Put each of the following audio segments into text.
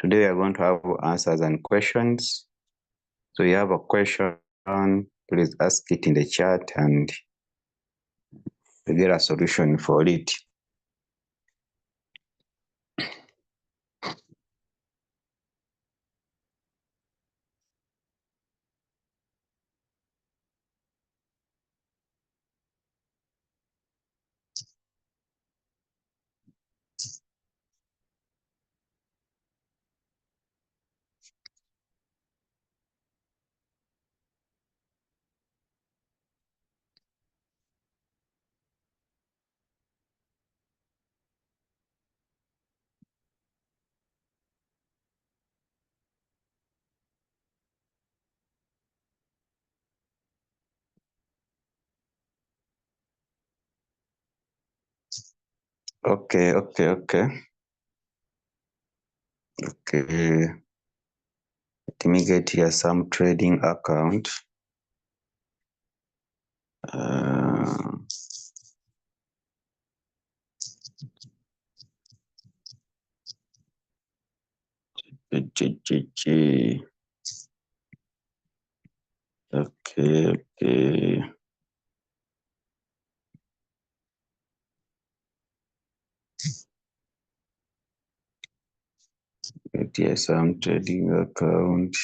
Today we are going to have answers and questions. So you have a question, please ask it in the chat and we get a solution for it. Okay. Let me get here some trading account. Okay. Get here some trading account.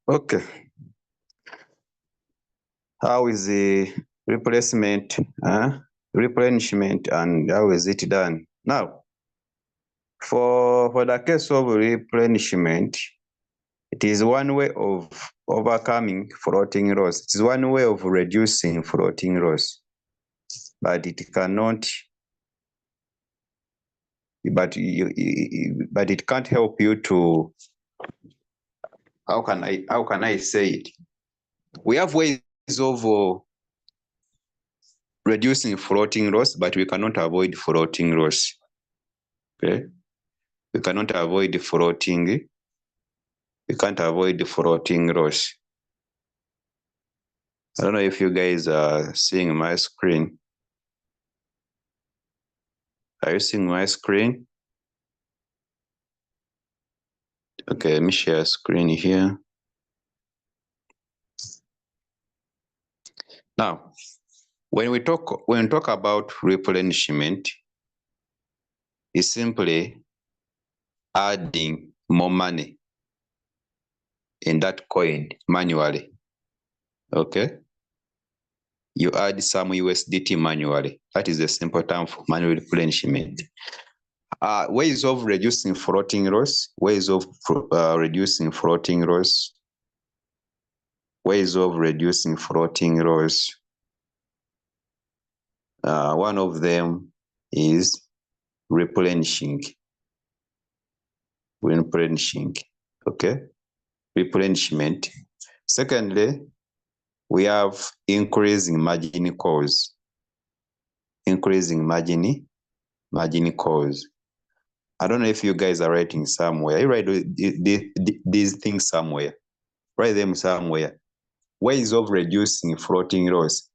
Okay. How is the replenishment, and how is it done? Now, for the case of replenishment, it is one way of overcoming floating loss. It is one way of reducing floating loss, but it cannot. But it can't help you to. How can I say it? We have ways of reducing floating loss, but we cannot avoid floating loss. Okay, we cannot avoid floating. We can't avoid the floating loss. I don't know if you guys are seeing my screen. Are you seeing my screen? Okay, let me share screen here. Now, when we talk about replenishment, it's simply adding more money in that coin manually. Okay, you add some USDT manually. That is the simple term for manual replenishment. Ways of reducing floating loss. Ways of reducing floating loss. Ways of reducing floating loss. One of them is replenishing. Okay, replenishment. Secondly, we have increasing margin calls. Increasing margin calls. I don't know if you guys are writing somewhere. You write these things somewhere. Write them somewhere. Ways of reducing floating loss.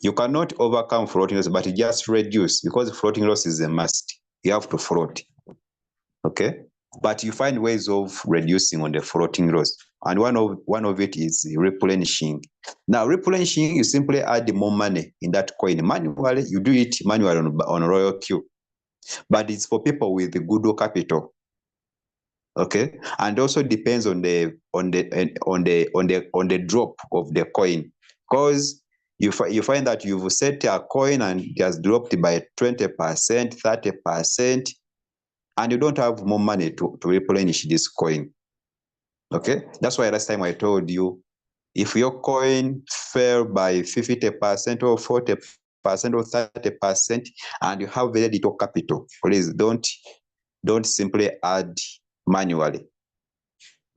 You cannot overcome floating loss, but just reduce, because floating loss is a must. You have to float. Okay? But you find ways of reducing on the floating loss. And one of it is replenishing. Now, replenishing, you simply add more money in that coin manually. You do it manually on Royal Q. But it's for people with good capital. Okay? And also depends on the drop of the coin. Because you find that you've set a coin and it has dropped by 20%, 30%, and you don't have more money to replenish this coin. Okay, that's why last time I told you If your coin fell by 50% or 40% or 30% and you have very little capital, please don't simply add manually.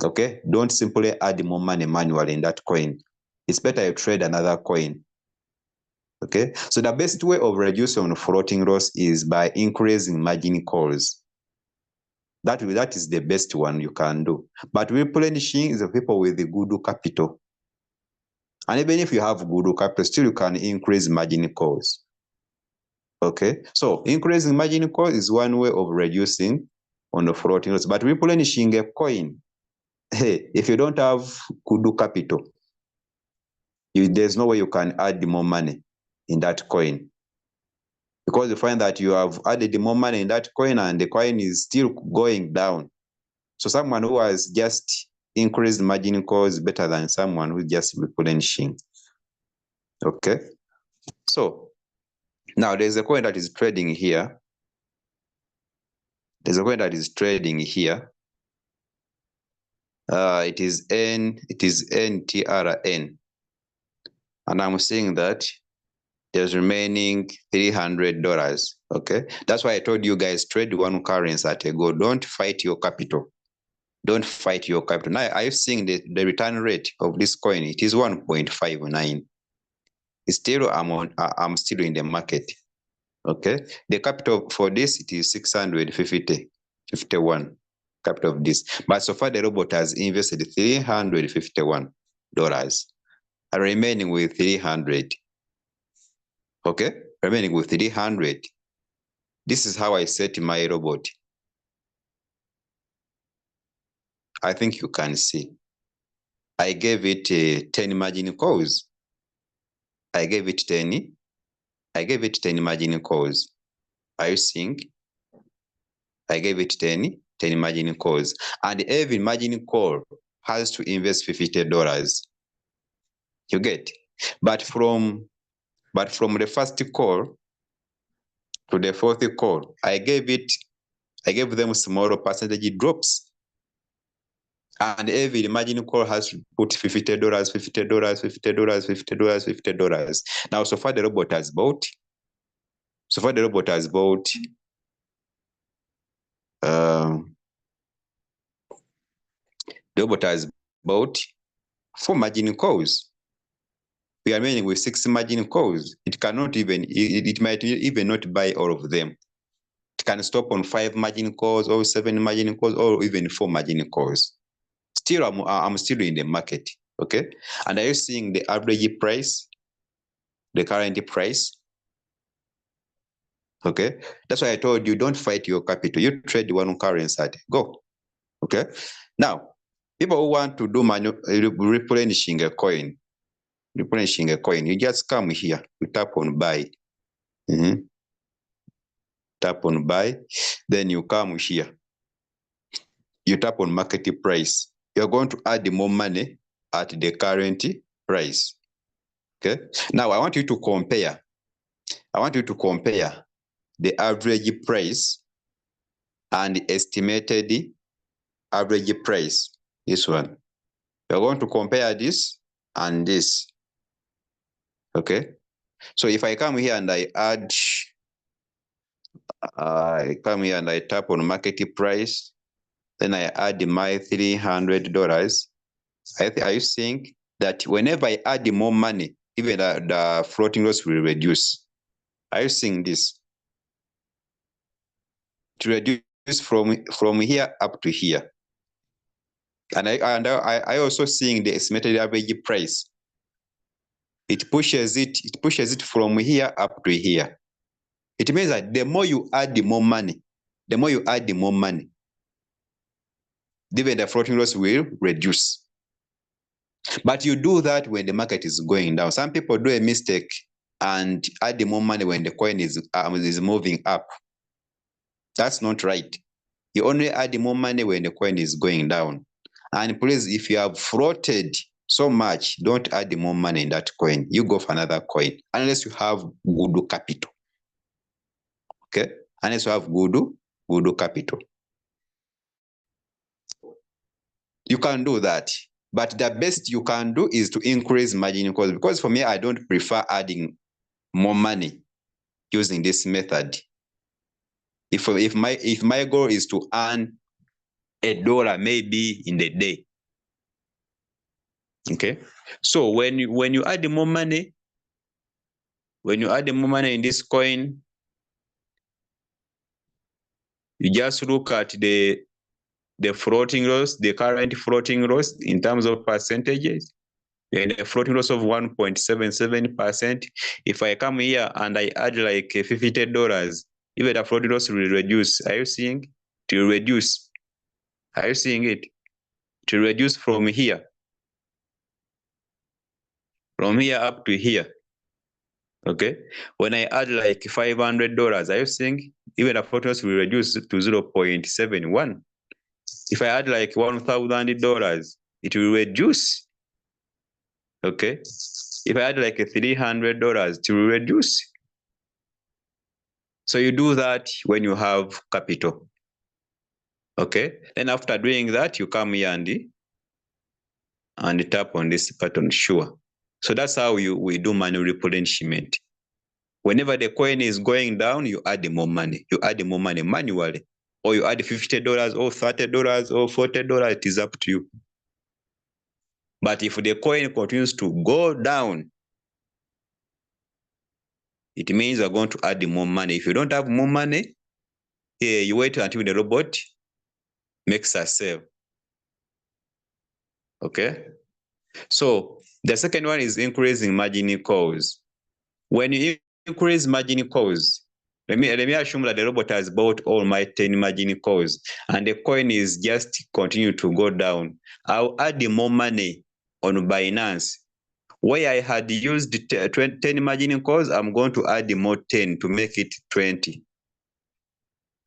Okay, don't simply add more money manually in that coin. It's better you trade another coin. Okay, so the best way of reducing floating loss is by increasing margin calls. That is the best one you can do. But replenishing is the people with the good capital. And even if you have good capital, still you can increase margin calls. Okay, so increasing margin call is one way of reducing on the floating loss. But replenishing a coin, hey, if you don't have good capital, there's no way you can add more money in that coin. Because you find that you have added more money in that coin and the coin is still going down. So someone who has just increased margin calls better than someone who just replenishing. Okay, so now there's a coin that is trading here. There's a coin that is trading here. It is NTRN. And I'm seeing that there's remaining $300. Okay, that's why I told you guys trade one currency at a go. Don't fight your capital. Don't fight your capital. Now, are you seeing the return rate of this coin? It is 1.59. It's still, I'm still in the market. Okay, the capital for this, it is 651 capital of this. But so far, the robot has invested $351, remaining with 300. Okay, remaining with 300. This is how I set my robot. I think you can see. I gave it 10 margin calls. I gave it 10 margin calls. Are you seeing? I gave it 10 margin calls. And every margin call has to invest $50. You get? But from the first call to the fourth call, I gave them smaller percentage drops. And every margin call has to put $50, $50, $50, $50, $50. Now, so far the robot has bought. The robot has bought 4 margin calls. We are remaining with 6 margin calls. It cannot even, it might even not buy all of them. It can stop on 5 margin calls or 7 margin calls or even 4 margin calls. Still, I'm still in the market. Okay, and are you seeing the average price, the current price? Okay, that's why I told you don't fight your capital. You trade one currency at go. Okay, now people who want to do replenishing a coin, you just come here, you tap on buy. Tap on buy, then you come here, you tap on market price. You're going to add more money at the current price. Okay, now I want you to compare the average price and the estimated average price. This one, we're going to compare this and this. Okay, so if I come here and I add, I tap on market price, then I add my $300. Are you seeing that whenever I add more money, even the floating loss will reduce? Are you seeing this? To reduce from here up to here. And I also seeing the estimated average price. It pushes it from here up to here. It means that the more you add, the more money. Even the floating loss will reduce. But you do that when the market is going down. Some people do a mistake and add the more money when the coin is moving up. That's not right. You only add more money when the coin is going down. And please, if you have floated so much, don't add more money in that coin. You go for another coin, unless you have good capital. Okay? Unless you have good capital. You can do that. But the best you can do is to increase margin calls, because for me, I don't prefer adding more money using this method. If my goal is to earn $1 maybe in the day, okay. So when you add more money, in this coin, you just look at the floating loss, the current floating loss in terms of percentages, and a floating loss of 1.77%. If I come here and I add like $50, even the floating loss will reduce. Are you seeing? It will reduce. Are you seeing it? To reduce from here up to here. Okay. When I add like $500, are you seeing? Even the floating loss will reduce to 0.71. If I add like $1,000, it will reduce. Okay. If I add like $300, it will reduce. So you do that when you have capital. Okay. Then after doing that, you come here and tap on this button, sure. So that's how we do manual replenishment. Whenever the coin is going down, you add more money. You add more money manually, or you add $50 or $30 or $40. It is up to you. But if the coin continues to go down, it means you're going to add more money. If you don't have more money, you wait until the robot makes a sale. Okay. So the second one is increasing margin calls. When you increase margin calls, let me assume that the robot has bought all my 10 margin calls and the coin is just continue to go down. I'll add more money on Binance. Where I had used 10 margin calls, I'm going to add more 10 to make it 20.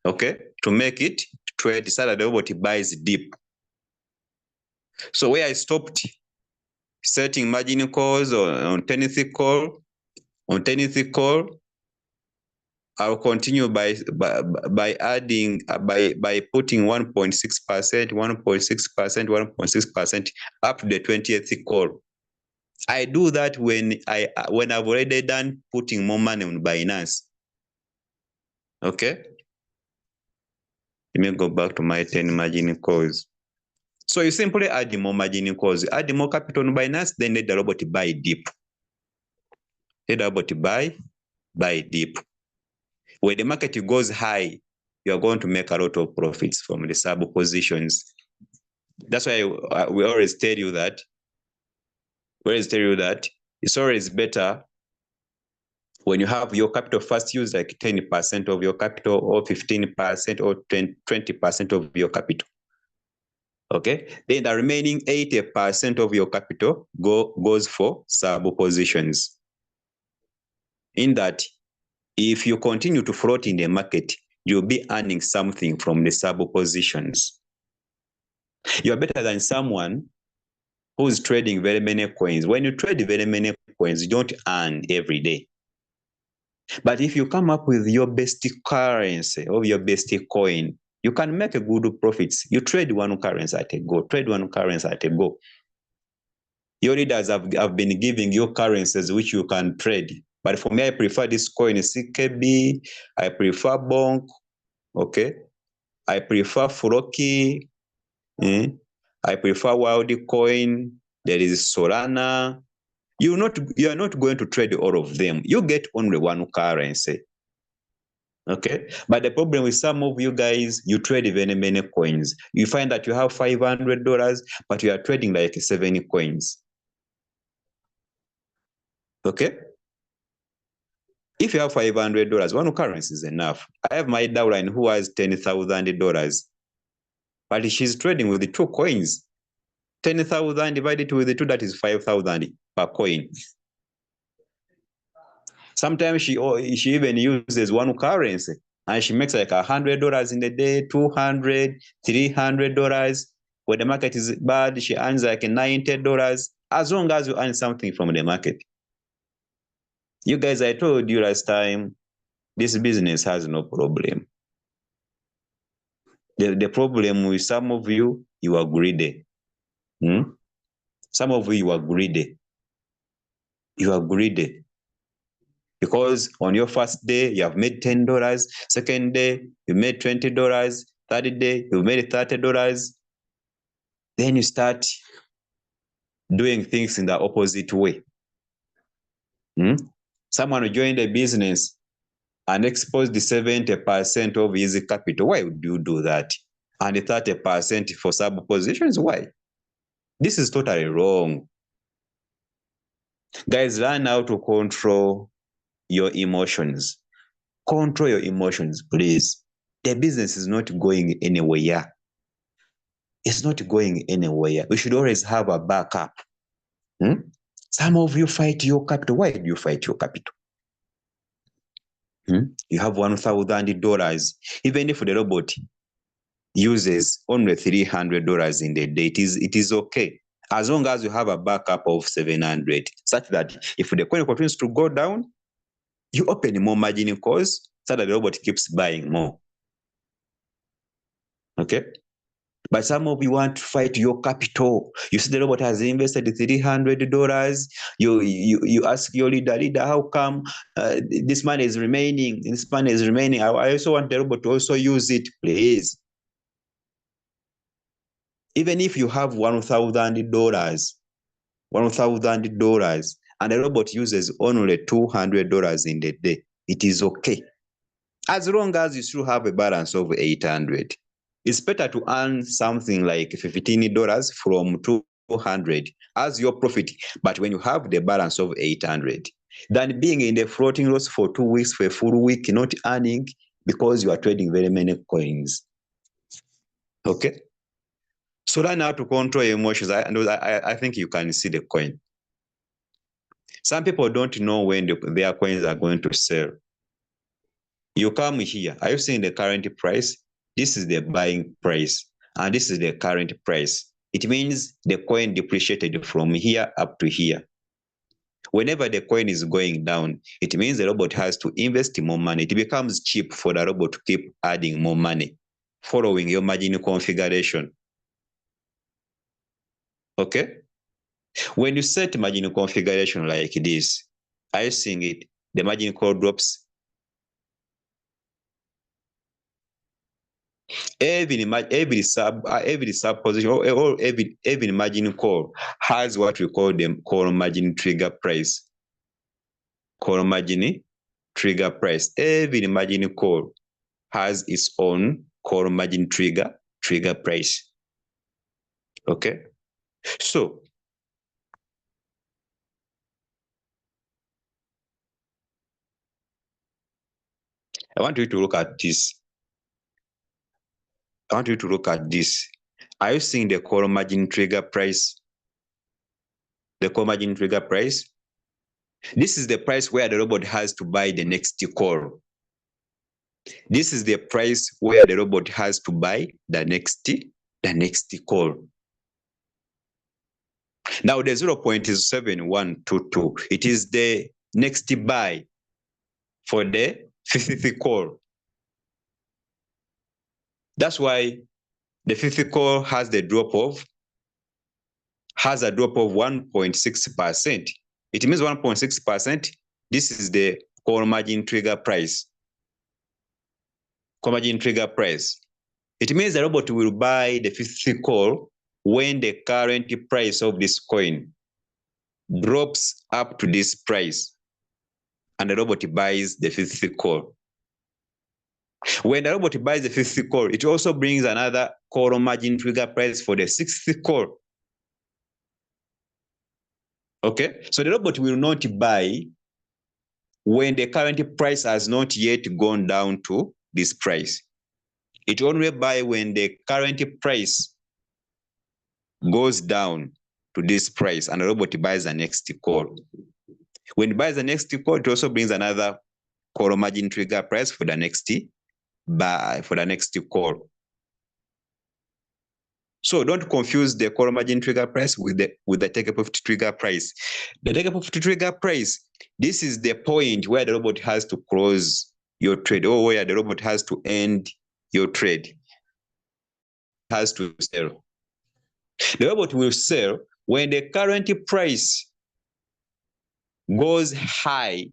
Okay, to make it 20 so that the robot buys deep. So where I stopped setting margin calls on 10th call, I'll continue by adding by putting 1.6%, 1.6% up to the 20th call. I do that when I've already done putting more money on Binance. Okay. Let me go back to my 10 margin calls. So you simply add more margin calls, add more capital on Binance, then let the robot buy deep. Let the robot buy deep. When the market goes high, you are going to make a lot of profits from the sub positions. That's why we always tell you that. It's always better when you have your capital first use like 10% of your capital or 15% or 20% of your capital. Okay, then the remaining 80% of your capital goes for sub positions. In that, if you continue to float in the market, you'll be earning something from the sub positions. You're better than someone who's trading very many coins. When you trade very many coins, you don't earn every day. But if you come up with your best currency or your best coin, you can make a good profits. You trade one currency at a go, Your leaders have been giving you currencies which you can trade. But for me, I prefer this coin, CKB. I prefer Bonk. Okay. I prefer Floki. I prefer Wildcoin. There is Solana. You are not going to trade all of them. You get only one currency. Okay. But the problem with some of you guys, you trade very many coins. You find that you have $500, but you are trading like 7 coins. Okay. If you have $500, one currency is enough. I have my downline who has $10,000, but she's trading with the 2 coins. 10,000 divided with the 2, that is 5,000 per coin. Sometimes she even uses one currency and she makes like $100 in the day, $200, $300. When the market is bad, she earns like $90, as long as you earn something from the market. You guys, I told you last time, this business has no problem. The problem with some of you, you are greedy. Some of you are greedy. You are greedy. Because on your first day, you have made $10. Second day, you made $20. Third day, you made $30. Then you start doing things in the opposite way. Someone joined a business and exposed the 70% of his capital. Why would you do that? And the 30% for sub positions? Why? This is totally wrong. Guys, learn how to control your emotions. Control your emotions, please. The business is not going anywhere. It's not going anywhere. We should always have a backup. Some of you fight your capital. Why do you fight your capital? You have $1,000. Even if the robot uses only $300 in the day, it is okay. As long as you have a backup of 700, such that if the coin continues to go down, you open more margin calls so that the robot keeps buying more. Okay? But some of you want to fight your capital. You see the robot has invested $300. You ask your leader, how come this money is remaining? This money is remaining. I also want the robot to also use it, please. Even if you have $1,000, and the robot uses only $200 in the day, it is okay. As long as you still have a balance of 800. It's better to earn something like $15 from 200 as your profit, but when you have the balance of 800, than being in the floating loss for 2 weeks, for a full week, not earning because you are trading very many coins. Okay? So learn how to control your emotions. I think you can see the coin. Some people don't know when their coins are going to sell. You come here. Are you seeing the current price? This is the buying price, and this is the current price. It means the coin depreciated from here up to here. Whenever the coin is going down, it means the robot has to invest more money. It becomes cheap for the robot to keep adding more money, following your margin configuration. Okay? When you set margin configuration like this, are you seeing it? The margin call drops. Every sub position or every margin call has what we call the call margin trigger price. Call margin trigger price. Every margin call has its own call margin trigger price. Okay, so I want you to look at this. Are you seeing the call margin trigger price? The call margin trigger price. This is the price where the robot has to buy the next call. This is the price where the robot has to buy the next call. Now the 0.7122, it is the next buy for the 50th call. That's why the 50th call has a drop of 1.6%. It means 1.6%. This is the call margin trigger price. Call margin trigger price. It means the robot will buy the 50th call when the current price of this coin drops up to this price, and the robot buys the 50th call. When the robot buys the 50th call, it also brings another call margin trigger price for the 60th call. Okay, so the robot will not buy when the current price has not yet gone down to this price. It only buy when the current price goes down to this price, and the robot buys the next call. When it buys the next call, it also brings another call margin trigger price for the next buy, for the next call. So don't confuse the call margin trigger price with the take profit trigger price. The take profit trigger price, this is the point where the robot has to close your trade, or where the robot has to end your trade. Has to sell. The robot will sell when the current price goes high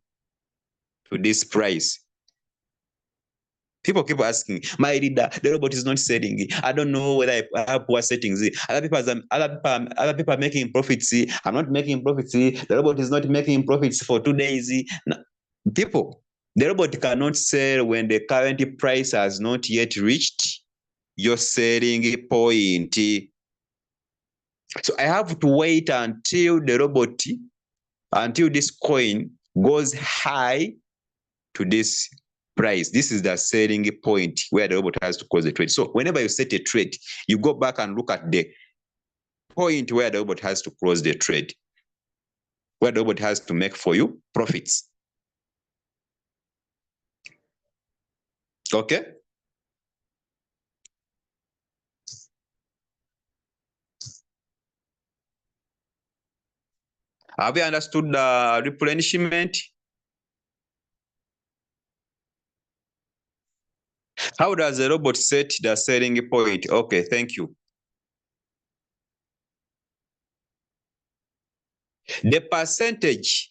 to this price, people keep asking, my leader, the robot is not selling. I don't know whether I have poor settings. Other people are making profits. I'm not making profits. The robot is not making profits for 2 days. People, the robot cannot sell when the current price has not yet reached your selling point. So I have to wait until until this coin goes high to this price. This is the selling point where the robot has to close the trade. So whenever you set a trade, you go back and look at the point where the robot has to close the trade, where the robot has to make for you profits. Okay? Have you understood the replenishment? How does the robot set the selling point? Okay, thank you. The percentage,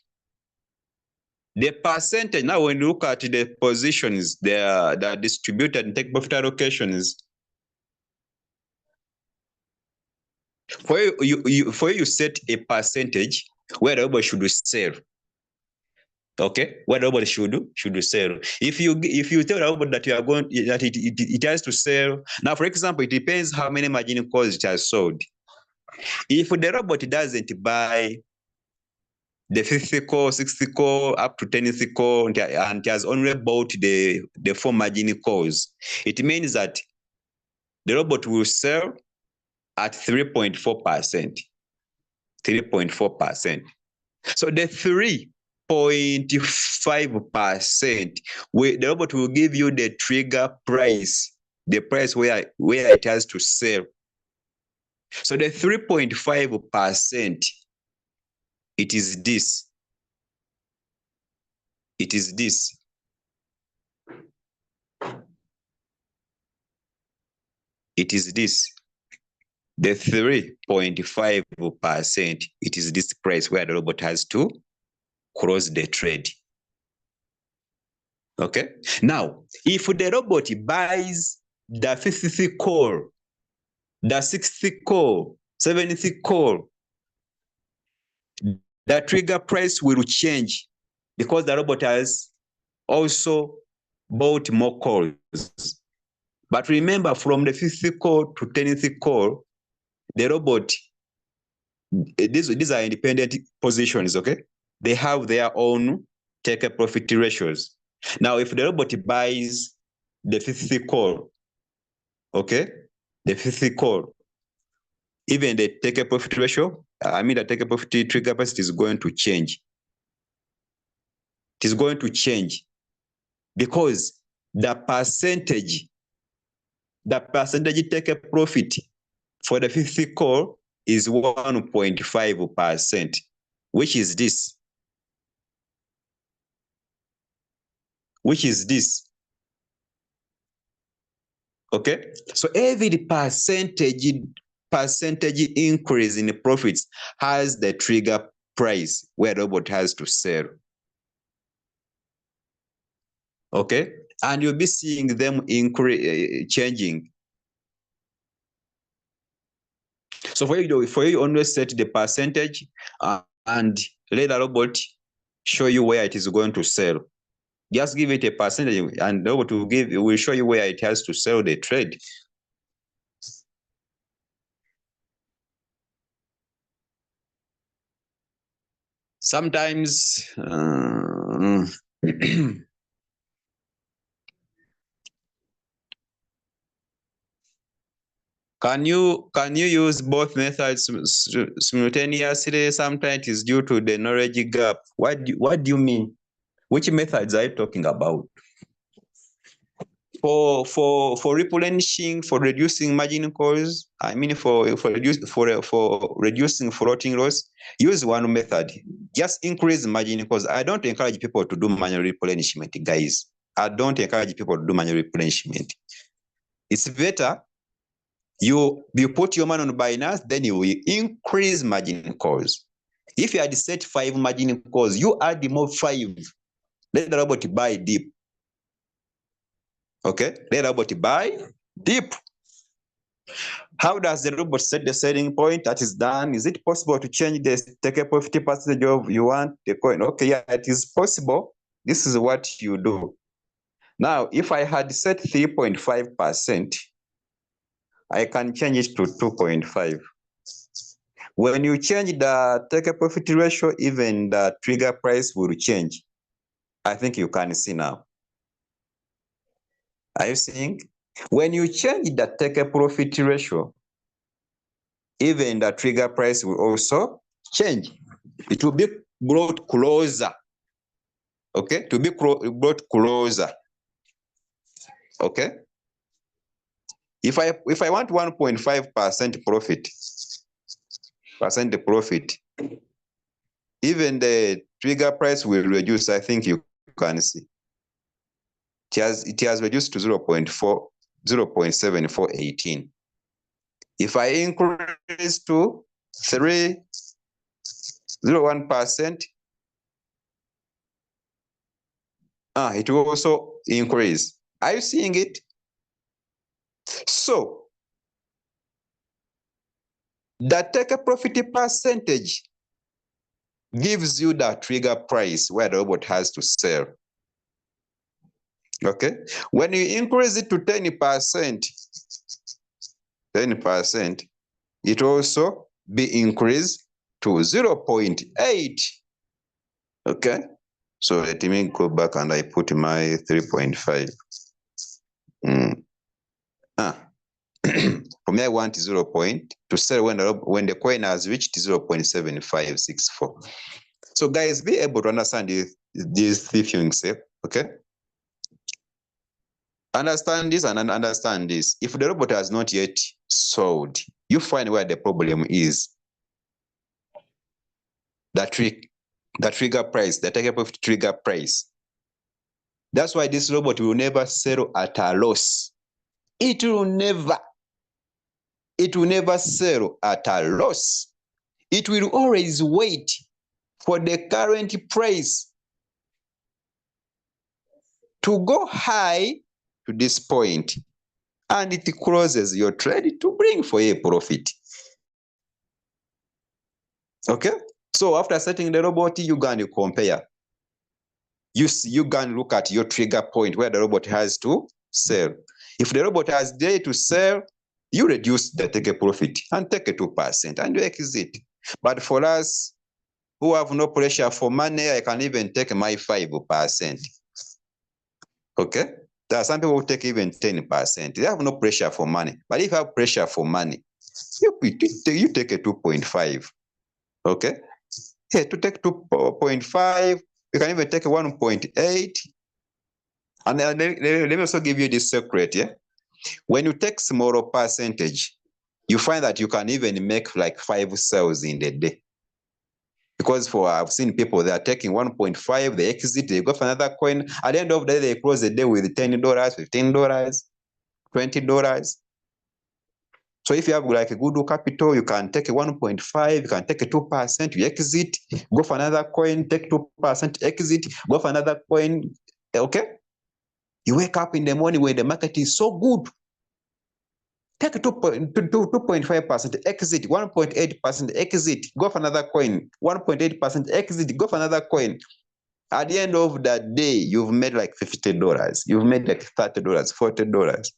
now when you look at the positions, they are distributed and take profit allocations. For you set a percentage where the robot should sell. Okay, where the robot should sell. If you tell the robot that you are going that it has to sell. Now, for example, it depends how many margin calls it has sold. If the robot doesn't buy the 50th call, 60th call, up to 10th call, and it has only bought the 4 margin calls, it means that the robot will sell at 3.4%. 3.4%. So the 3.5%, the robot will give you the trigger price, the price where it has to sell. So the 3.5%, it is this. It is this. It is this. The 3.5%, it is this price where the robot has to close the trade. Okay? Now, if the robot buys the 50th call, the 60th call, 70th call, the trigger price will change because the robot has also bought more calls. But remember, from the 50th call to 10th call, the robot, these are independent positions, okay? They have their own take a profit ratios. Now, if the robot buys the 50th call, okay, the 50th call, even the take a profit ratio, the take a profit trigger capacity is going to change. It is going to change because the percentage take a profit for the 50th call is 1.5%, which is this. Which is this. Okay? So every percentage increase in the profits has the trigger price where the robot has to sell. Okay? And you'll be seeing them changing. So for you always set the percentage and let the robot show you where it is going to sell. Just give it a percentage and the robot will show you where it has to sell the trade. Sometimes Can you use both methods simultaneously? Sometimes it's due to the knowledge gap. What do you mean? Which methods are you talking about? For replenishing, for reducing margin calls, for reducing floating loss, use one method. Just increase margin calls. I don't encourage people to do manual replenishment, guys. I don't encourage people to do manual replenishment. It's better You put your money on Binance, then you will increase margin calls. If you had set 5 margin calls, you add more 5. Let the robot buy deep. Okay, let the robot buy deep. How does the robot set the selling point? That is done. Is it possible to change the take a 50% of you want the coin? Okay, yeah, it is possible. This is what you do. Now, if I had set 3.5%, I can change it to 2.5. When you change the take a profit ratio, even the trigger price will change. I think you can see now. Are you seeing? When you change the take a profit ratio, even the trigger price will also change. It will be brought closer. Okay, to be brought closer. Okay. If I want 1.5% profit, even the trigger price will reduce. I think you can see. It has reduced to 0.7418. If I increase to 3.01%, it will also increase. Are you seeing it? So the take a profit percentage gives you the trigger price where the robot has to sell. Okay. When you increase it to 10%, it also be increased to 0.8. Okay. So let me go back and I put my 3.5. For me, I want 0. To sell when the coin has reached 0.7564. So guys, be able to understand these 3 things, okay? Understand this and understand this. If the robot has not yet sold, you find where the problem is. The trigger price, the type of trigger price. That's why this robot will never sell at a loss. It will never sell at a loss. It will always wait for the current price to go high to this point, and it closes your trade to bring for a profit. Okay? So after setting the robot, you can compare. You can look at your trigger point where the robot has to sell. If the robot has there to sell, you reduce the take a profit and take a 2% and you exit. But for us who have no pressure for money, I can even take my 5%. Okay? There are some people who take even 10%. They have no pressure for money. But if you have pressure for money, you take a 2.5. Okay? Yeah, to take 2.5, you can even take 1.8. And let me also give you this secret, yeah? When you take smaller percentage, you find that you can even make like 5 sales in the day. Because I've seen people, they are taking 1.5, they exit, they go for another coin. At the end of the day, they close the day with $10, $15, $20. So if you have like a good capital, you can take a 1.5, you can take a 2%, you exit, go for another coin, take 2%, exit, go for another coin. Okay? You wake up in the morning when the market is so good. Take 2.5%, exit, 1.8% exit, go for another coin, 1.8% exit, go for another coin. At the end of the day, you've made like $50. You've made like $30, $40.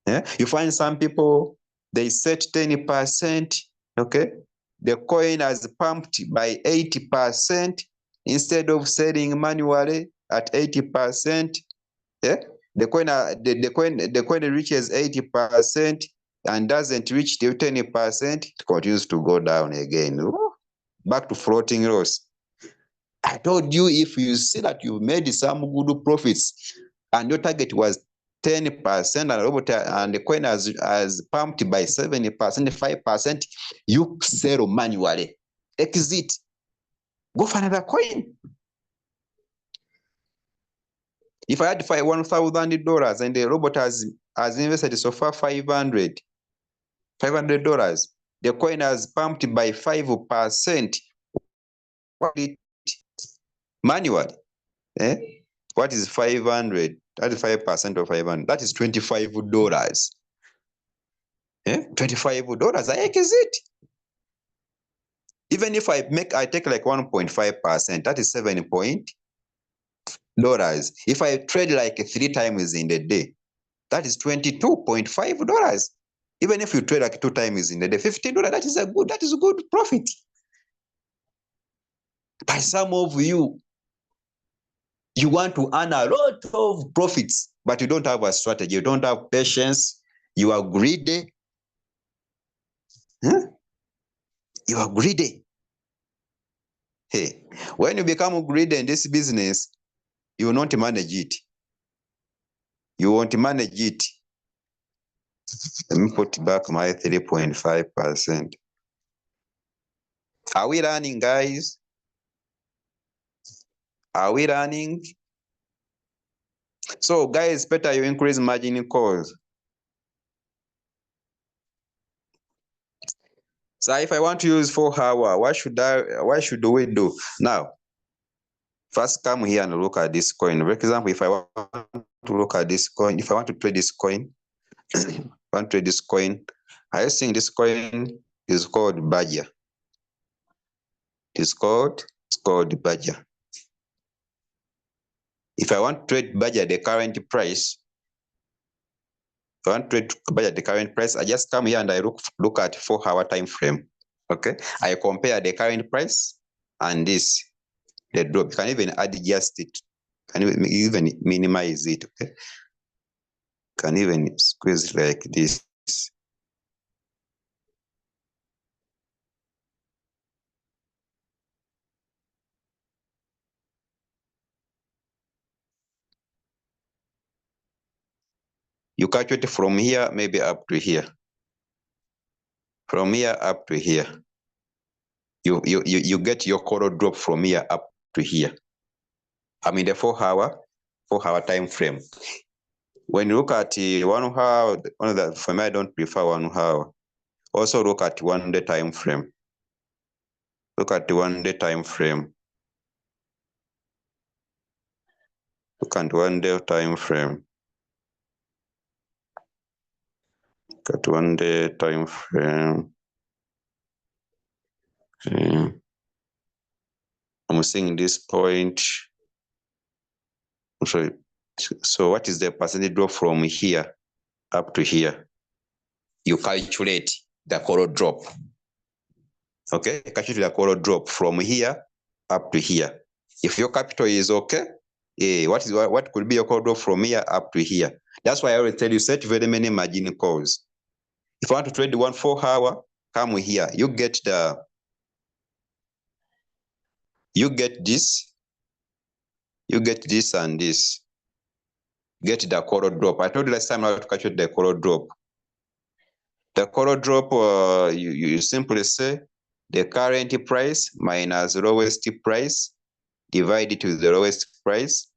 Yeah? You find some people, they set 10%, okay? The coin has pumped by 80%. Instead of selling manually at 80%, yeah? The coin reaches 80% and doesn't reach to 10%, it continues to go down again. Back to floating loss. I told you, if you see that you made some good profits and your target was 10% and the coin has pumped by 70%, 5%, you sell manually. Exit. Go for another coin. If I had $1,000 and the robot has invested so far $500, the coin has pumped by 5%. Manually. What is 500? That is 5% of 500. That is $25. $25. I heck is it? Even if I take like 1.5%, that is $7. If I trade like 3 times in the day, that is $22.5. Even if you trade like 2 times in the day, $15, that is a good profit. But some of you want to earn a lot of profits, but you don't have a strategy. You don't have patience. You are greedy. You are greedy. Hey, when you become greedy in this business, you will not manage it. You won't manage it. Let me put back my 3.5%. Are we learning, guys? Are we learning? So, guys, better you increase margin calls. So if I want to use 4 hour, what should we do? Now, first come here and look at this coin. For example, if I want to look at this coin, if I want to trade this coin, I think this coin is called Badger. It's called Badger. If I want to trade Badger the current price, I just come here and I look at 4 hour time frame. Okay, I compare the current price and this, the drop. You can even adjust it. Can even minimize it. Okay, can even squeeze it like this. You calculate from here, maybe up to here. From here up to here. You get your color drop from here up to here. I mean the 4 hour time frame. When you look at 1 hour, for me I don't prefer 1 hour. Also look at 1 day time frame. Look at the 1 day time frame. Look at 1 day time frame. Look at 1 day time frame. Okay. I'm seeing this point. So what is the percentage drop from here up to here? You calculate the color drop. Okay, calculate the color drop from here up to here. If your capital is okay, what could be your color drop from here up to here? That's why I always tell you set very many margin calls. If you want to trade 1 4 hour, come here. You get this. You get this and this. Get the color drop. I told you last time how to calculate the color drop. The color drop, you simply say the current price minus lowest price divided to the lowest price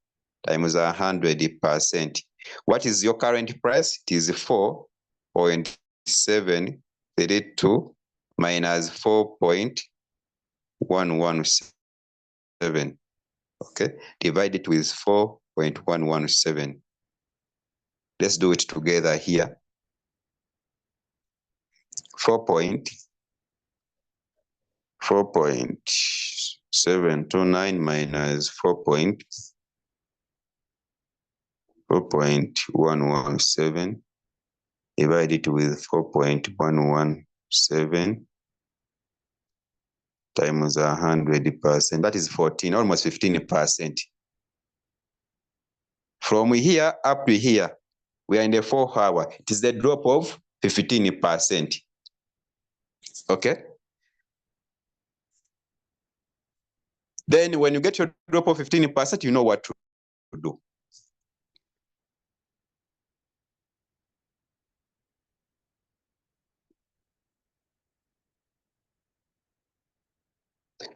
times 100%. What is your current price? It is 4.732 minus 4.117. Okay, divided with 4.117. Let's do it together here. 4.729 minus 4.117 divided with 4.117 times 100%. That is 14, almost 15%. From here up to here, we are in the 4 hour. It is the drop of 15%. Okay. Then when you get your drop of 15%, you know what to do.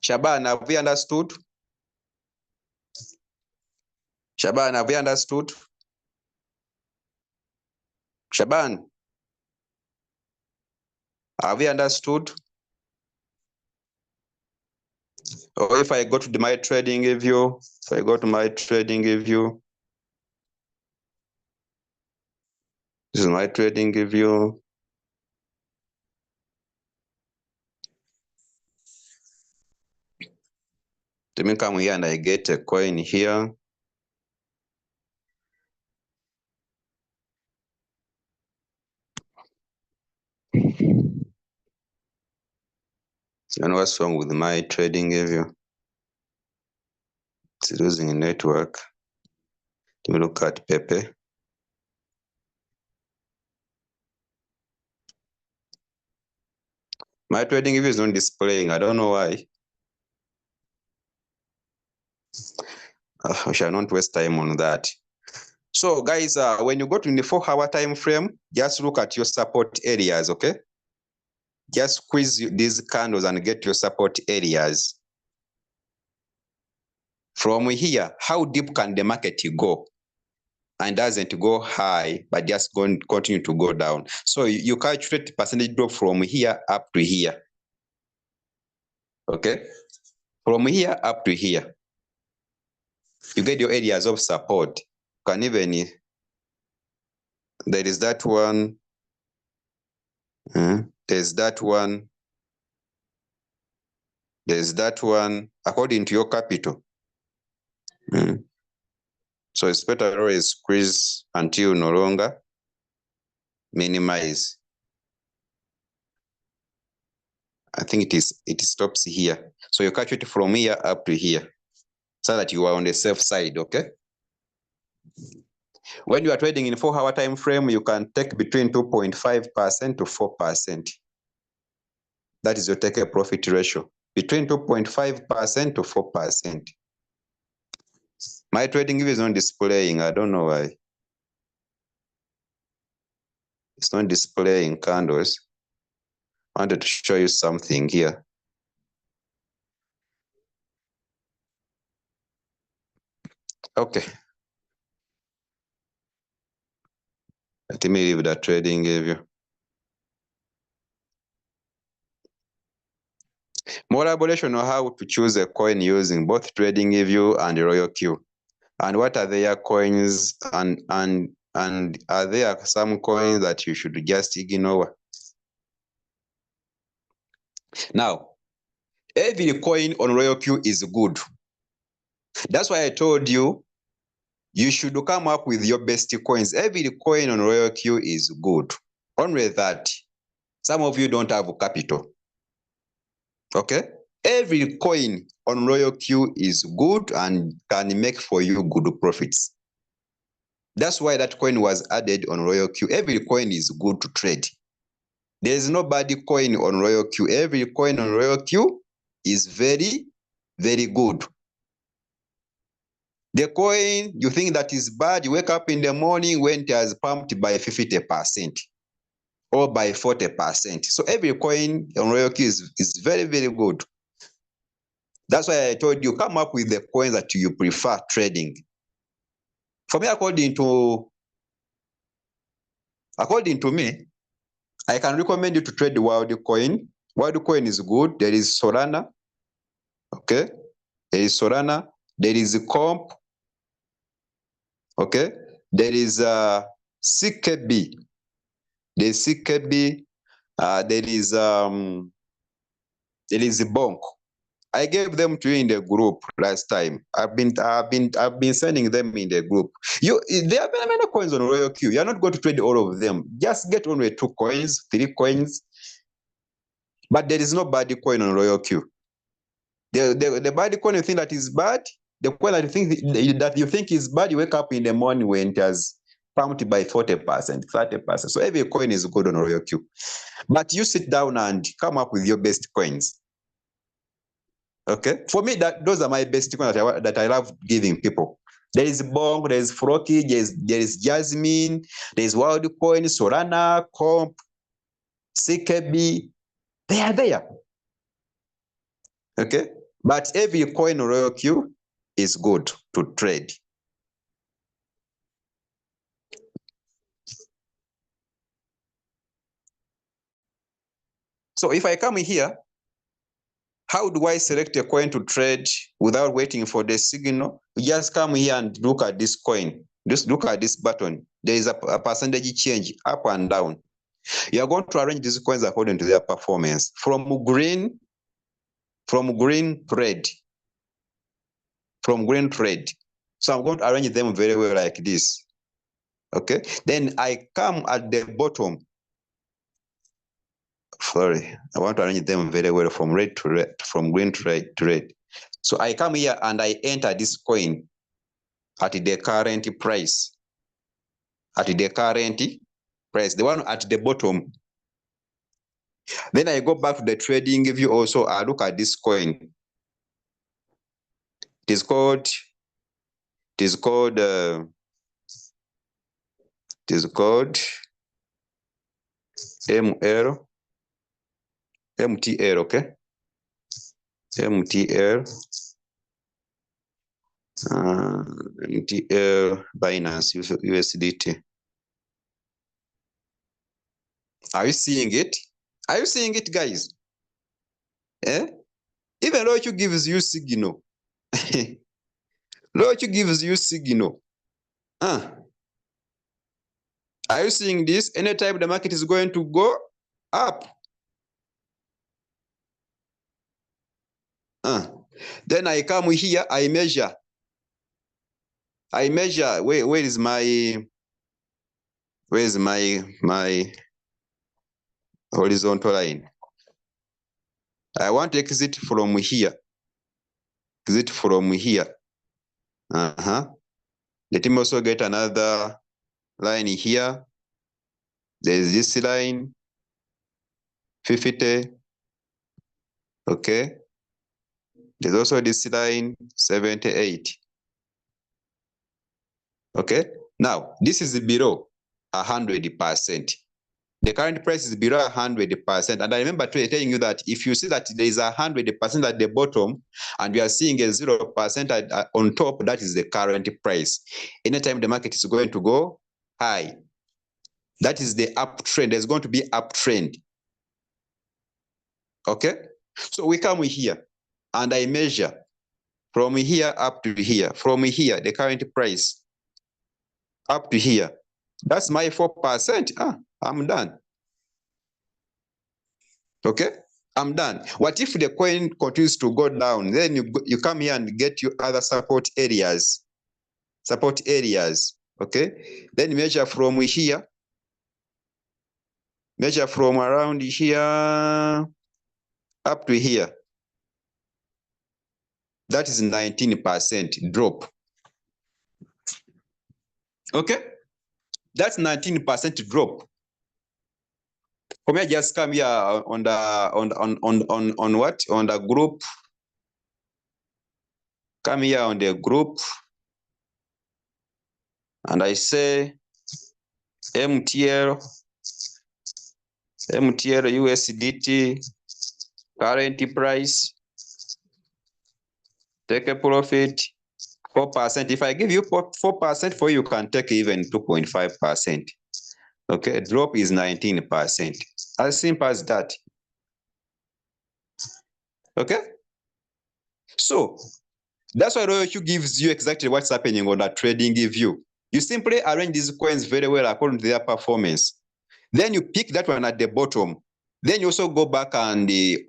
Shaban, have we understood? Shaban, have you understood? Shaban, have you understood? Or if I go to my trading view, this is my trading view. Let me come here and I get a coin here. And what's wrong with my trading view? It's losing a network. Let me look at Pepe. My trading view is not displaying. I don't know why. I shall not waste time on that. So guys, when you go to the 4-hour time frame, just look at your support areas, okay? Just squeeze these candles and get your support areas. From here, how deep can the market go? And doesn't go high, but just continue to go down. So you calculate percentage drop from here up to here. Okay? From here up to here. You get your areas of support. You can even, there is that one. There's that one. There's that one, according to your capital. So it's better always squeeze until no longer minimize. I think it stops here. So you calculate from here up to here so that you are on the safe side, okay? When you are trading in 4-hour time frame, you can take between 2.5% to 4%. That is your take a profit ratio, between 2.5% to 4%. My trading view is not displaying. I don't know why. It's not displaying candles. I wanted to show you something here. Okay. Let me leave that trading view. More elaboration on how to choose a coin using both TradingView and RoyalQ. And what are their coins and are there some coins that you should just ignore? Now, every coin on RoyalQ is good. That's why I told you, you should come up with your best coins. Every coin on RoyalQ is good. Only that, some of you don't have capital. Okay? Every coin on RoyalQ is good and can make for you good profits. That's why that coin was added on RoyalQ. Every coin is good to trade. There is no bad coin on RoyalQ. Every coin on RoyalQ is very, very good. The coin you think that is bad, you wake up in the morning when it has pumped by 50% or by 40%. So every coin on RoyalQ is very, very good. That's why I told you, come up with the coins that you prefer trading. For me, according to me, I can recommend you to trade the WorldCoin. WorldCoin is good. There is Solana. Okay. There is Solana. There is Comp. Okay. There is CKB. There is CKB. There is Bonk. I gave them to you in the group last time. I've been sending them in the group. There are many coins on RoyalQ. You're not going to trade all of them. Just get only 2 coins, 3 coins. But there is no bad coin on RoyalQ. The bad coin you think that is bad, the coin that you think is bad, you wake up in the morning when it has pumped by 40%, 30%. So every coin is good on RoyalQ. But you sit down and come up with your best coins. Okay, for me, those are my best coins that I love giving people. There is Bonk, there is Floki, there is Jasmine, there is WorldCoin, Solana, Comp, CKB. They are there. Okay, but every coin on RoyalQ is good to trade. So if I come here, how do I select a coin to trade without waiting for the signal? You just come here and look at this coin. Just look at this button. There is a percentage change up and down. You are going to arrange these coins according to their performance. From green trade. From green trade. So I'm going to arrange them very well like this. Okay. Then I come at the bottom. Sorry, I want to arrange them very well from red to red, from green to red. So I come here and I enter this coin at the current price. At the current price, the one at the bottom. Then I go back to the trading view also. I look at this coin. It is called MTL, okay? MTL Binance USDT. Are you seeing it? Are you seeing it, guys? Eh? Even Loichu gives you signal. Loichu gives you signal. Are you seeing this? Anytime the market is going to go up. Then I come here, I measure. Where is my horizontal line? I want to exit from here. Exit from here. Let me also get another line here. There's this line, 50. Okay. There's also this line, 78. Okay. Now, this is below 100%. The current price is below 100%. And I remember telling you that if you see that there is 100% at the bottom and we are seeing a 0% on top, that is the current price. Anytime the market is going to go high, that is the uptrend. There's going to be uptrend. Okay? So we come here and I measure from here up to here. From here, the current price up to here. That's my 4%. I'm done. Okay, I'm done. What if the coin continues to go down? Then you come here and get your other support areas. Support areas. Okay, then measure from here. Measure from around here up to here. That is 19% drop. Okay, that's 19% drop. For me, I just come here on what? On the group. Come here on the group. And I say MTL USDT current price. Take a profit 4%. If I give you 4% for you can take even 2.5%. Okay, drop is 19%. As simple as that. Okay, so that's why Loichu gives you exactly what's happening on that trading view. You simply arrange these coins very well according to their performance. Then you pick that one at the bottom. Then you also go back and you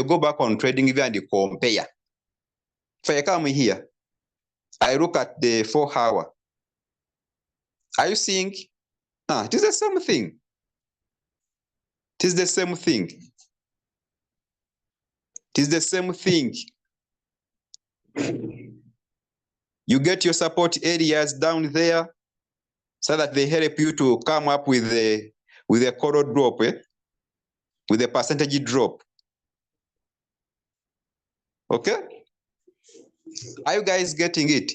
go back on trading view and you compare. If I come here, I look at the 4 hour. Are you seeing? It is the same thing. It is the same thing. It is the same thing. You get your support areas down there so that they help you to come up with a color drop, with a percentage drop. Okay? Are you guys getting it?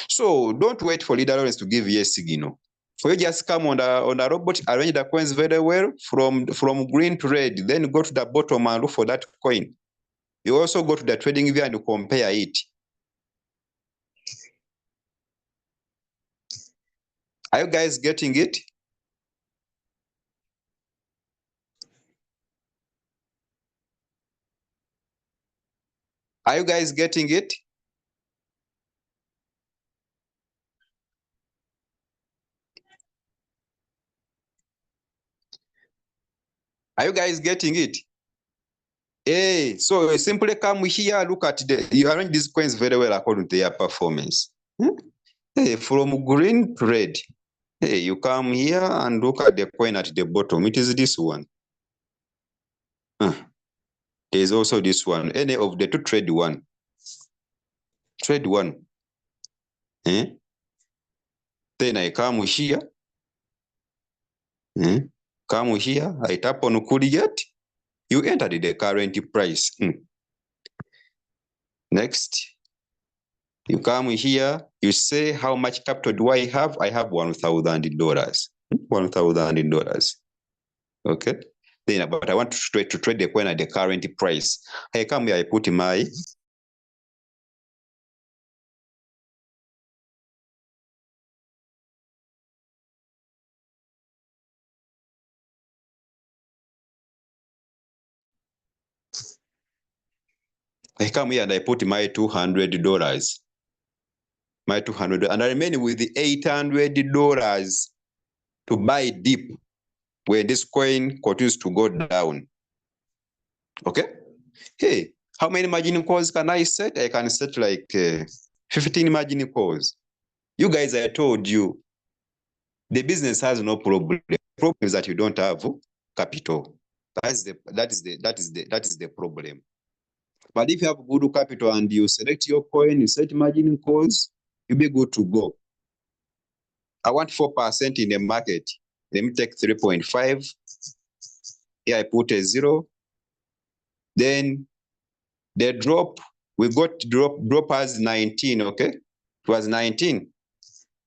So don't wait for Leader Lawrence to give you a signal. For you just come on the robot, arrange the coins very well from green to red, then go to the bottom and look for that coin. You also go to the trading view and compare it. Are you guys getting it? Are you guys getting it? Are you guys getting it? Hey, so you simply come here, look at you arrange these coins very well according to their performance. Hey, from green to red. Hey, you come here and look at the coin at the bottom. It is this one. There is also this one. Any of the two, trade one. Trade one. Then I come here. Come here. I tap on Kuliget. You entered the current price. Next. You come here. You say, how much capital do I have? I have $1,000. $1,000. Okay. Then, but I want to trade the coin at the current price. I come here. I put my I come here and I put my $200. My $200, and I remain with the $800 to buy deep where this coin continues to go down. Okay. Hey, how many margin calls can I set? I can set like 15 margin calls. You guys, I told you, the business has no problem. The problem is that you don't have capital. That is the problem. But if you have good capital and you select your coin, you set margin calls, you'll be good to go. I want 4% in the market. Let me take 3.5. Here I put a 0. Then the drop, we got drop as 19, okay? It was 19.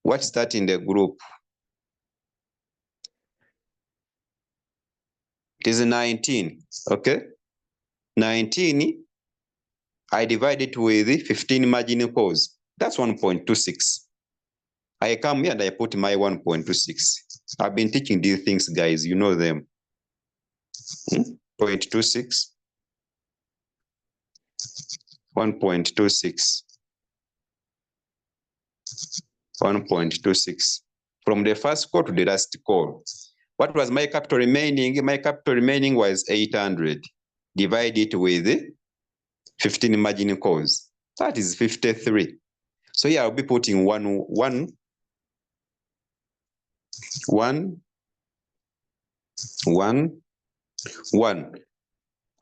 What's that in the group? It is 19, okay? 19, I divide it with 15 margin calls. That's 1.26. I come here and I put my 1.26. I've been teaching these things, guys. You know them. 0.26. 1.26. 1.26. From the first call to the last call. What was my capital remaining? My capital remaining was 800. Divide it with 15 margin calls. That is 53. So here I'll be putting one.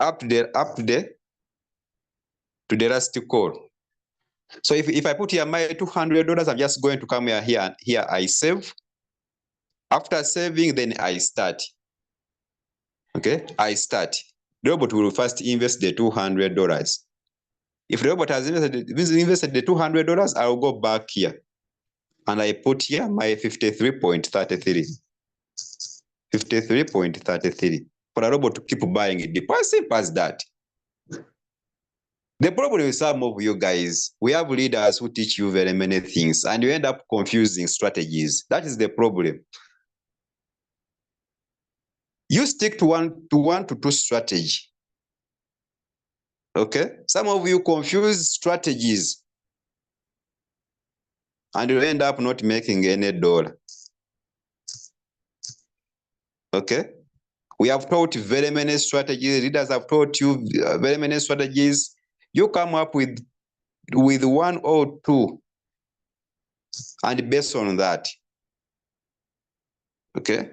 Up to the last call. So if I put here my $200, I'm just going to come here and here I save. After saving, then I start. Okay, I start. The robot will first invest the $200. If the robot has invested the $200, I'll go back here. And I put here my 53.33. 53.33. For a robot to keep buying it. As simple as that. The problem with some of you guys, we have leaders who teach you very many things and you end up confusing strategies. That is the problem. You stick to one to two strategy. Okay? Some of you confuse strategies and you end up not making any dollar. Okay? We have taught very many strategies. Leaders have taught you very many strategies. You come up with one or two and based on that. Okay?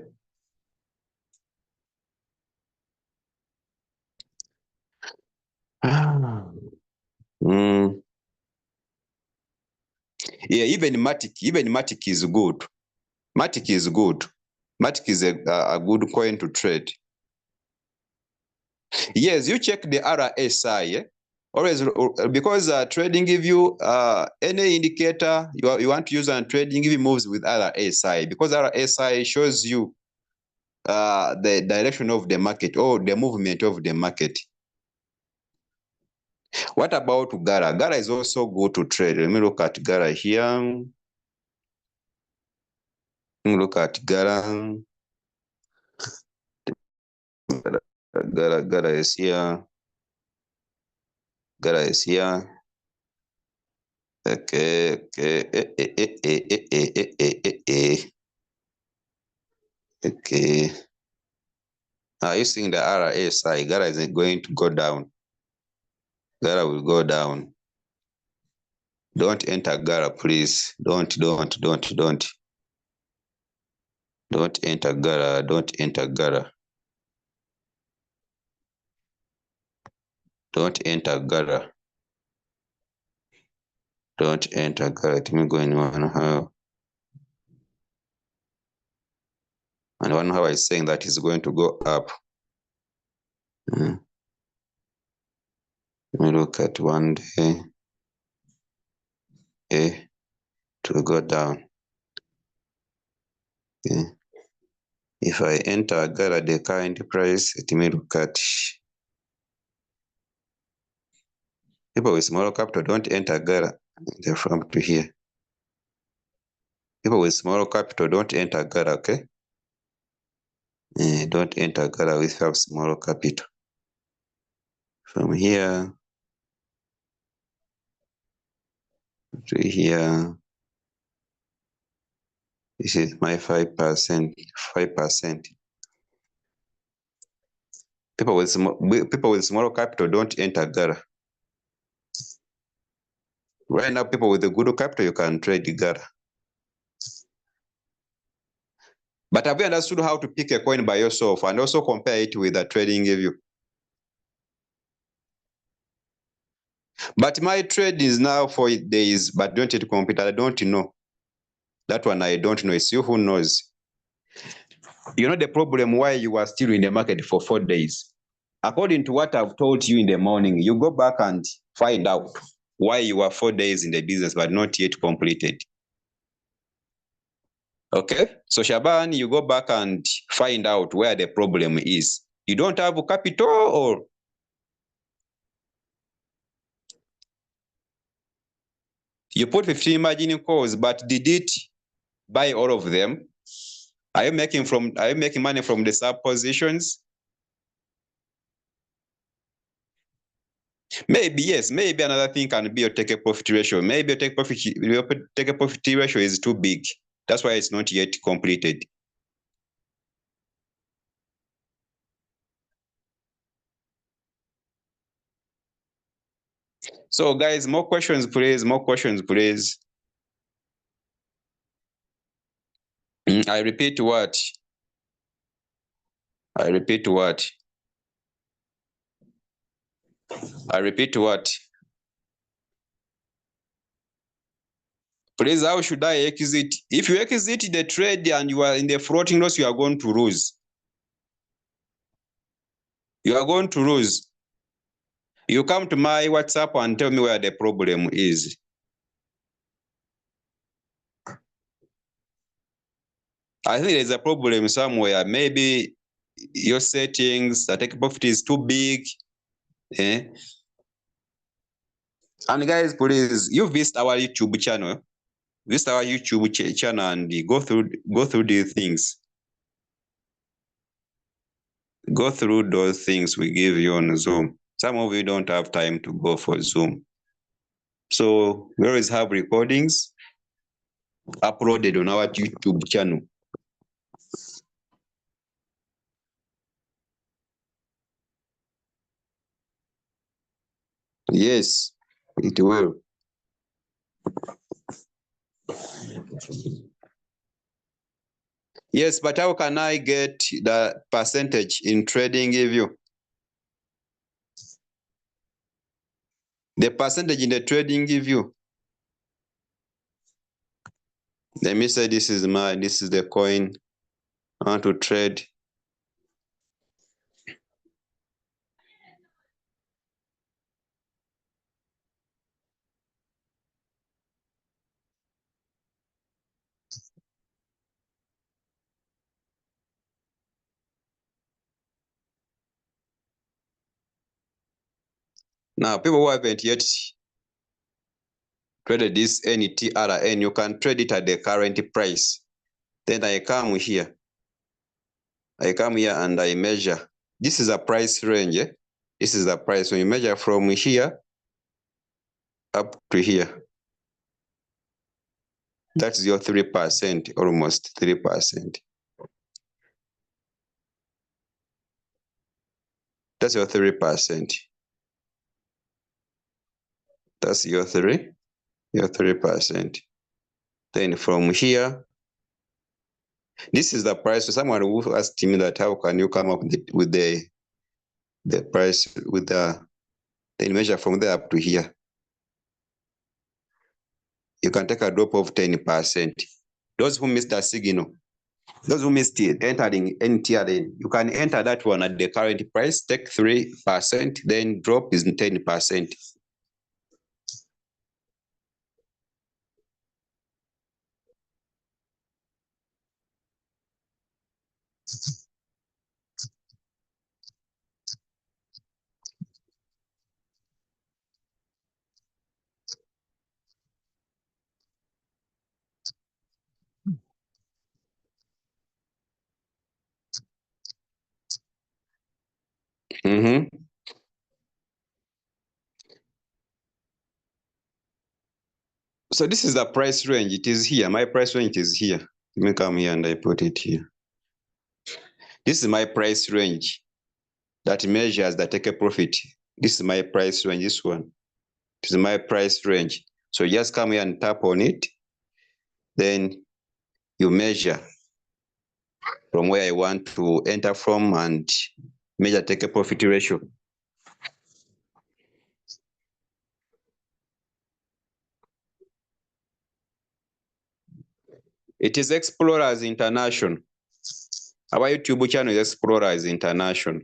Yeah, even Matic is good. Matic is good. Matic is a good coin to trade. Yes, you check the RSI. Yeah? Always, because trading give you any indicator you want to use on trading, give you moves with RSI, because RSI shows you the direction of the market or the movement of the market. What about Gara? Gara is also good to trade. Let me look at Gara here. Let me look at Gara. Gara is here. Gara is here. Okay. Okay. Now you seeing the RSI, Gara is going to go down. Gara will go down. Don't enter Gara, please. Don't enter Gara. Don't enter Gara. Don't enter Gara. Don't enter Gara. Let me go in one hour. And 1 hour is saying that it's going to go up. Let me look at 1 day. Okay. To go down. Okay. If I enter Gara, the current price, let me look at. People with small capital, don't enter Gara. They're from to here. People with small capital, don't enter Gara, okay? Don't enter Gara without small capital. From here to here, this is my 5%. 5%. People with small capital, don't enter Gara. Right now, people with a good capital, you can trade Gara. But have you understood how to pick a coin by yourself and also compare it with a trading view? But my trade is now 4 days, but don't it complete? I don't know. That one I don't know. It's you who knows. You know the problem why you are still in the market for 4 days. According to what I've told you in the morning, you go back and find out why you are 4 days in the business but not yet completed. Okay? So Shaban, you go back and find out where the problem is. You don't have capital or you put 15 margin calls, but did it buy all of them? Are you making money from the sub positions? Maybe yes. Maybe another thing can be your take a profit ratio. Maybe your take a profit ratio is too big. That's why it's not yet completed. So guys, more questions, please. More questions, please. I repeat what? I repeat what? I repeat what? Please, how should I exit? If you exit the trade and you are in the floating loss, you are going to lose. You are going to lose. You come to my WhatsApp and tell me where the problem is. I think there's a problem somewhere. Maybe your settings, the take profit is too big. And guys, please, you visit our YouTube channel. Visit our YouTube channel and go through these things. Go through those things we give you on Zoom. Some of you don't have time to go for Zoom. So we always have recordings uploaded on our YouTube channel. Yes, it will. Yes, but how can I get the percentage in trading view? The percentage in the trading view. Let me say this is the coin I want to trade. Now, people who haven't yet traded this NTRN, you can trade it at the current price. Then I come here. I come here and I measure. This is a price range. This is the price. When you measure from here, up to here. That's your 3%, almost 3%. That's your 3%. That's your 3%. Then from here, this is the price. So someone who asked me that how can you come up with the price with then measure from there up to here. You can take a drop of 10%. Those who missed the signal, those who missed it, entering NTRN, you can enter that one at the current price, take 3%, then drop is 10%. So this is the price range. It is here. My price range is here. Let me come here and I put it here. This is my price range that measures the take a profit. This is my price range, this one. This is my price range. So just come here and tap on it. Then you measure from where I want to enter from and measure take a profit ratio. It is Explorers International. Our YouTube channel is Explorers International.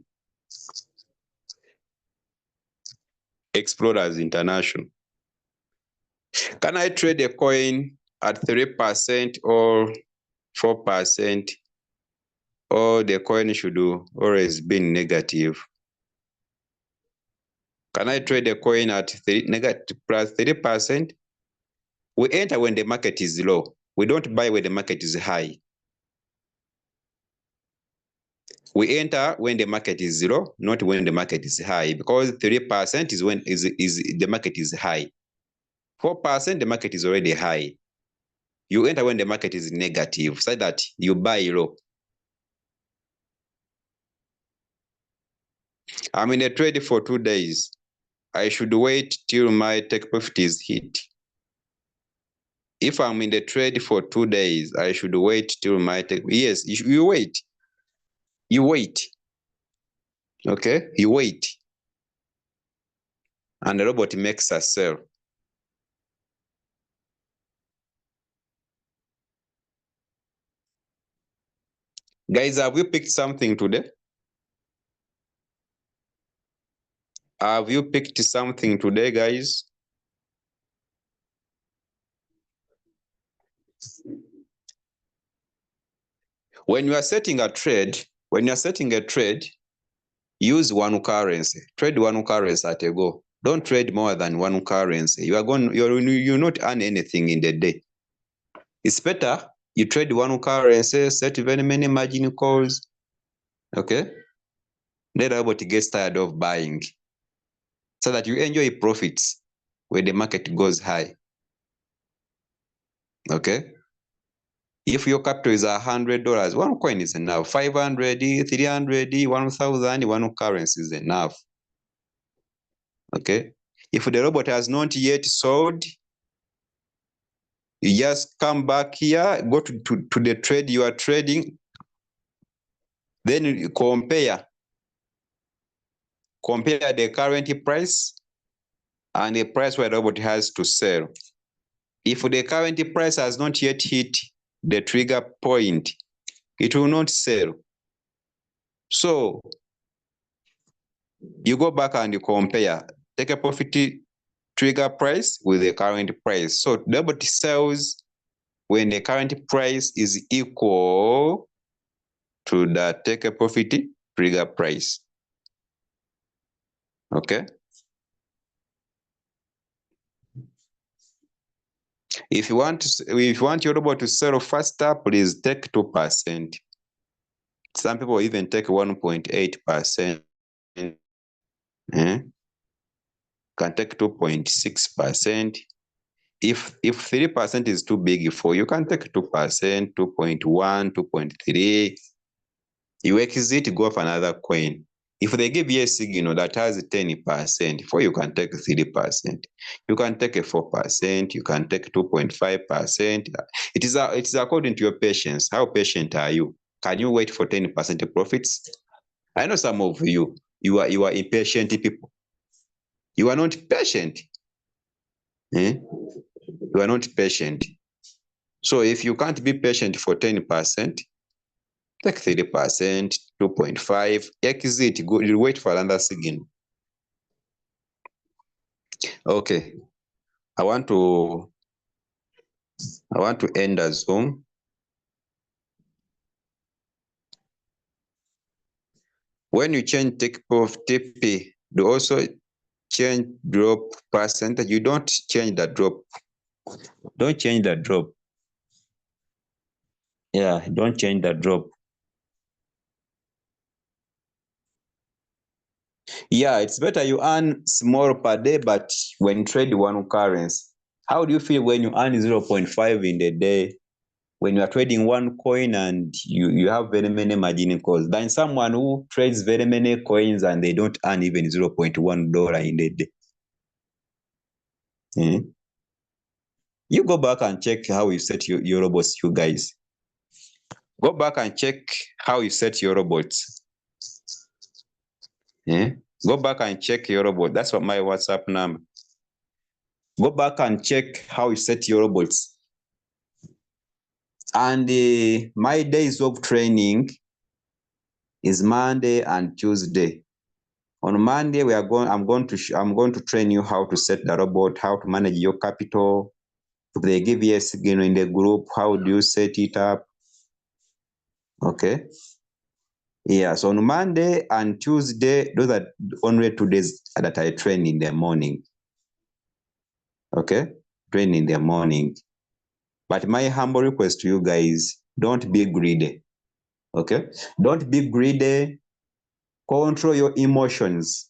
Explorers International. Can I trade a coin at 3% or 4%? Or the coin should always be negative? Can I trade a coin at negative plus 3%? We enter when the market is low. We don't buy when the market is high. We enter when the market is low, not when the market is high, because 3% is when the market is high. 4% the market is already high. You enter when the market is negative, so that you buy low. I'm in a trade for 2 days. I should wait till my take profit is hit. If I'm in the trade for 2 days, I should wait till my take. Yes, you wait. You wait. Okay, you wait. And the robot makes a sell. Guys, have you picked something today? Have you picked something today, guys? When you are setting a trade, use one currency. Trade one currency at a go. Don't trade more than one currency. You'll not earn anything in the day. It's better you trade one currency, set very many margin calls. Okay? Then the robot gets tired of buying, so that you enjoy profits when the market goes high. Okay? If your capital is $100, one coin is enough. 500, 300, 1,000, one currency is enough. Okay? If the robot has not yet sold, you just come back here, go to the trade you are trading, then you compare the current price and the price where the robot has to sell. If the current price has not yet hit the trigger point, it will not sell. So you go back and you compare, take a profit trigger price with the current price. So the robot sells when the current price is equal to the take a profit trigger price. Okay. If you want your robot to sell faster, please take 2%. Some people even take 1.8%. can take 2.6%. If 3% is too big for you, can take 2%, 2.1, 2.3. You exit, go for another coin. If they give you a signal that has 10%, for you can take 3%. You can take a 4%. You can take 2.5%. It is according to your patience. How patient are you? Can you wait for 10% profits? I know some of you are impatient people. You are not patient. You are not patient. So if you can't be patient for 10%, take 3%, 2.5, exit, go, you wait for another signal. Okay. I want to end a Zoom. When you change take of TP, do also change drop percentage. You don't change the drop. Don't change the drop. Yeah, don't change the drop. Yeah, it's better you earn small per day, but when you trade one currency, how do you feel when you earn 0.5 in the day? When you are trading one coin and you have very many margin calls, than someone who trades very many coins and they don't earn even $0.1 in the day. You go back and check how you set your robots, you guys. Go back and check how you set your robots. Go back and check your robot. That's what my WhatsApp number. Go back and check how you set your robots. And my days of training is Monday and Tuesday. On Monday, I'm going to train you how to set the robot, how to manage your capital. If they give you a signal in the group, how do you set it up? Okay. Yeah, so on Monday and Tuesday, those are only 2 days that I train in the morning. Okay, train in the morning. But my humble request to you guys, don't be greedy. Okay, don't be greedy. Control your emotions.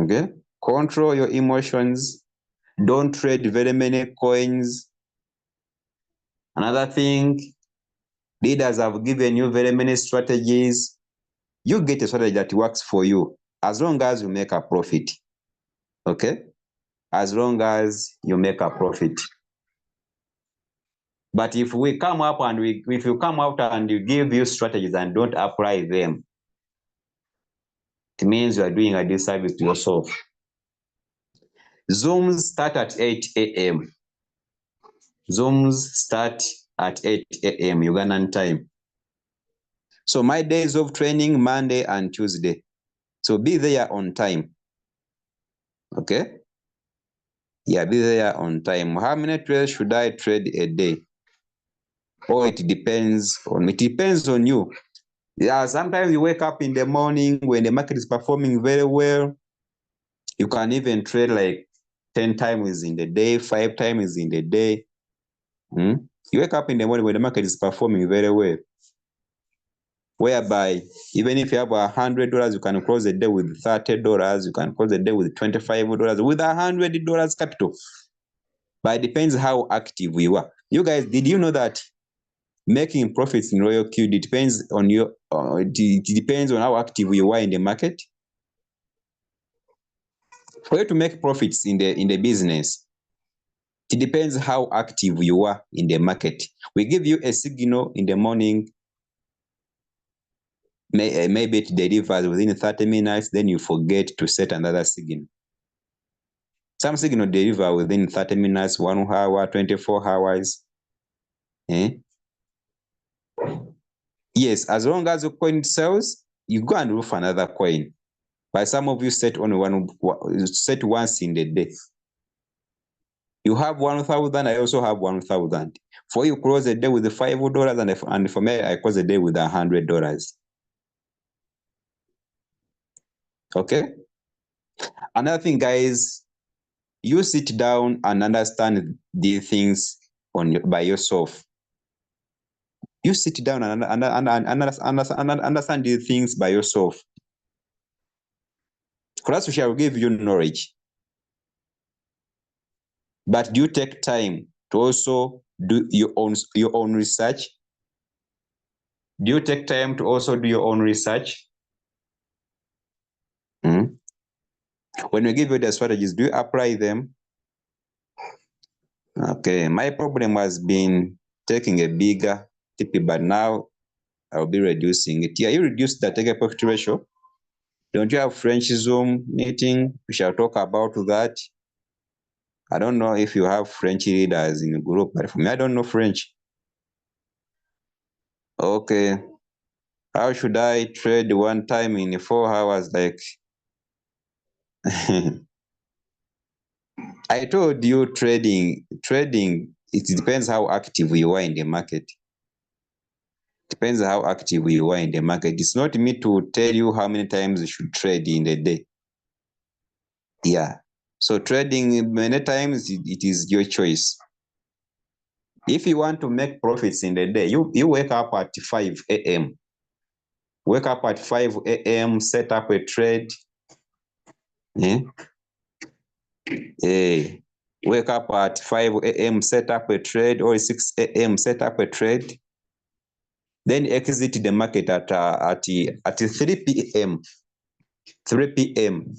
Okay, control your emotions. Don't trade very many coins. Another thing, leaders have given you very many strategies. You get a strategy that works for you as long as you make a profit. Okay, as long as you make a profit. But if we come up and if you come out and you give you strategies and don't apply them, it means you are doing a disservice to yourself. Zooms start at 8 a.m. Zooms start at 8 a.m. Ugandan time. So my days of training, Monday and Tuesday. So be there on time. Okay? Yeah, be there on time. How many trades should I trade a day? Oh, it depends on you. Yeah, sometimes you wake up in the morning when the market is performing very well. You can even trade like 10 times in the day, 5 times in the day. You wake up in the morning when the market is performing very well. Whereby, even if you have $100, you can close the day with $30. You can close the day with $25, with $100 capital. But it depends how active you are. You guys, did you know that making profits in Royal Q depends on your it depends on how active you are in the market? For you to make profits in the business, it depends how active you are in the market. We give you a signal in the morning, maybe it delivers within 30 minutes, then you forget to set another signal. Some signal deliver within 30 minutes, 1 hour, 24 hours. Yes, as long as the coin sells, you go and look for another coin. But some of you set once in the day. You have 1,000, I also have 1,000. For you, close the day with the $5, and for me, I close the day with $100. Okay? Another thing, guys, you sit down and understand these things by yourself. You sit down and understand these things by yourself. Class, we shall give you knowledge. But do you take time to also do your own research? Do you take time to also do your own research? Mm-hmm. When we give you the strategies, do you apply them? Okay, my problem has been taking a bigger TP, but now I'll be reducing it. Yeah, you reduce the take profit ratio. Don't you have French Zoom meeting? We shall talk about that. I don't know if you have French readers in the group, but for me, I don't know French. Okay. How should I trade one time in 4 hours? Like, I told you trading, it depends how active you are in the market. Depends how active you are in the market. It's not me to tell you how many times you should trade in a day. Yeah. So trading many times, it is your choice. If you want to make profits in the day, you wake up at 5 a.m. Wake up at 5 a.m., set up a trade. Yeah. Wake up at 5 a.m., set up a trade, or 6 a.m., set up a trade. Then exit the market at 3 p.m. 3 p.m.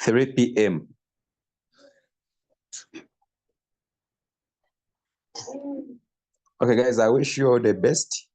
3 p.m. Okay, guys, I wish you all the best.